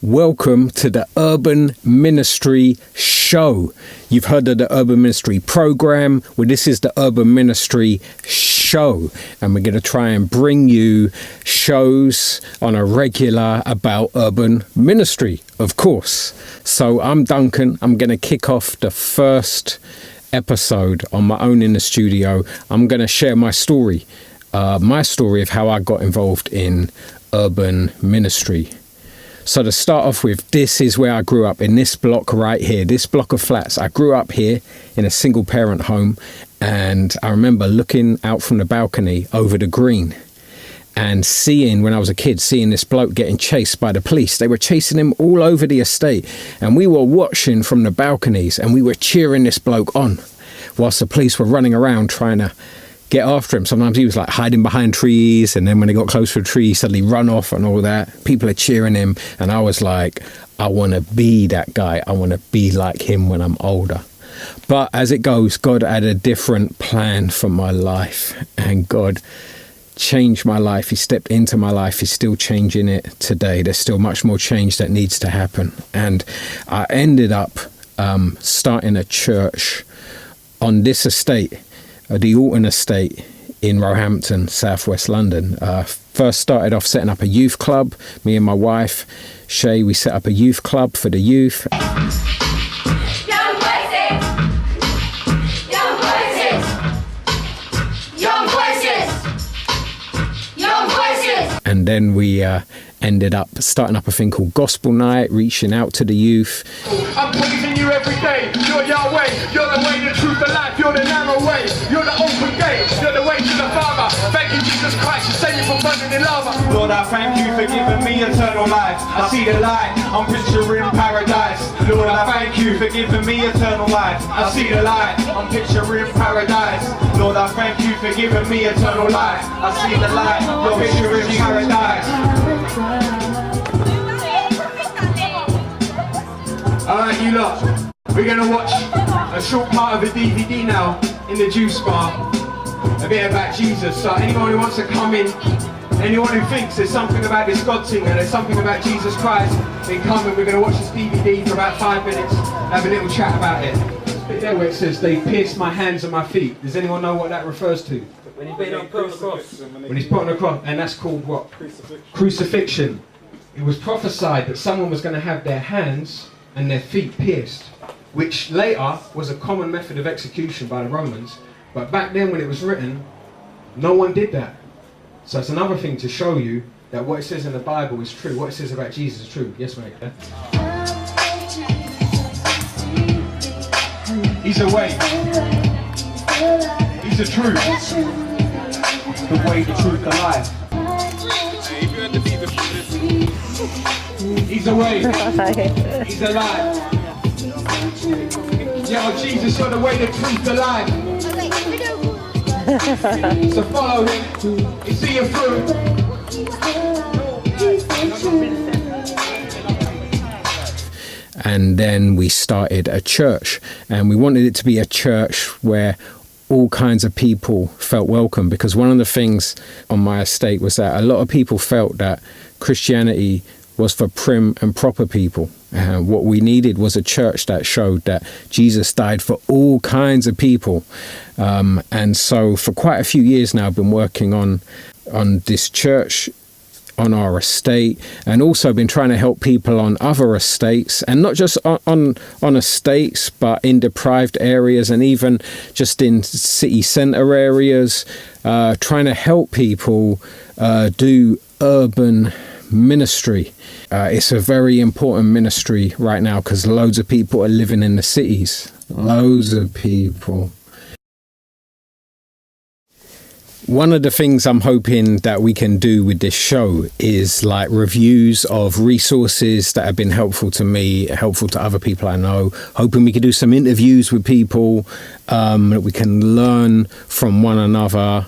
Welcome to the Urban Ministry Show. You've heard of the Urban Ministry Program. Well, this is the Urban Ministry Show, and we're going to try and bring you shows on a regular about urban ministry, of course. So I'm Duncan. I'm going to kick off the first episode on my own in the studio. I'm going to share my story of how I got involved in urban ministry. So to start off with, this is where I grew up, in this block right here, this block of flats. I grew up here in a single parent home, and I remember looking out from the balcony over the green and seeing, when I was a kid, seeing this bloke getting chased by the police. They were chasing him all over the estate, and we were watching from the balconies, and we were cheering this bloke on whilst the police were running around trying to get after him. Sometimes he was like hiding behind trees, and then when they got close to a tree, he suddenly run off and all that. People are cheering him, and I was like, I want to be that guy. I want to be like him when I'm older. But as it goes, God had a different plan for my life, and God changed my life. He stepped into my life. He's still changing it today. There's still much more change that needs to happen. And I ended up starting a church on this estate, the Alton estate in Roehampton, southwest London. First started off setting up a youth club. Me and my wife, Shay, we set up a youth club for the youth. Young voices! Young voices! Young voices! Young voices! And then we ended up starting up a thing called Gospel Night, reaching out to the youth. I'm praising you every day. You're Yahweh. You're the way, the truth, the life. You're the narrow way. You're the open gate. You're the way to the Father. Thank you, Jesus Christ. You save me from burning in lava. Lord, I thank you for giving me eternal life. I see the light. I'm picturing paradise. Lord, I thank you for giving me eternal life. I see the light. I'm picturing paradise. Lord, I thank you for giving me eternal life. I see the light. You're picturing paradise. Alright, you lot. We're going to watch a short part of a DVD now in the juice bar. A bit about Jesus. So anyone who wants to come in, anyone who thinks there's something about this God thing and there's something about Jesus Christ, then come and we're going to watch this DVD for about 5 minutes, have a little chat about it. Bit there where it says, they pierced my hands and my feet. Does anyone know what that refers to? When he's been put on the cross. When he's put on the cross, and that's called what? Crucifixion. It was prophesied that someone was going to have their hands and their feet pierced, which later was a common method of execution by the Romans. But back then when it was written, no one did that. So it's another thing to show you that what it says in the Bible is true. What it says about Jesus is true. Yes, mate. He's a way. He's the truth. The way, the truth, the life. He's a way. He's a life. Yo, Jesus, you're the way, the truth, the life. So follow him. You see him through. And then we started a church, and we wanted it to be a church where all kinds of people felt welcome, because one of the things on my estate was that a lot of people felt that Christianity was for prim and proper people. And what we needed was a church that showed that Jesus died for all kinds of people. And so for quite a few years now, I've been working on this church on our estate, and also been trying to help people on other estates, and not just on estates, but in deprived areas, and even just in city centre areas, trying to help people do urban ministry. It's a very important ministry right now, because loads of people are living in the cities. Loads of people. One of the things I'm hoping that we can do with this show is like reviews of resources that have been helpful to me, helpful to other people I know. Hoping we can do some interviews with people, that we can learn from one another,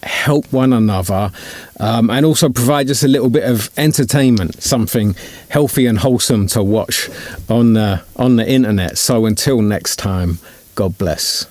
help one another, and also provide just a little bit of entertainment, something healthy and wholesome to watch on the internet. So until next time, God bless.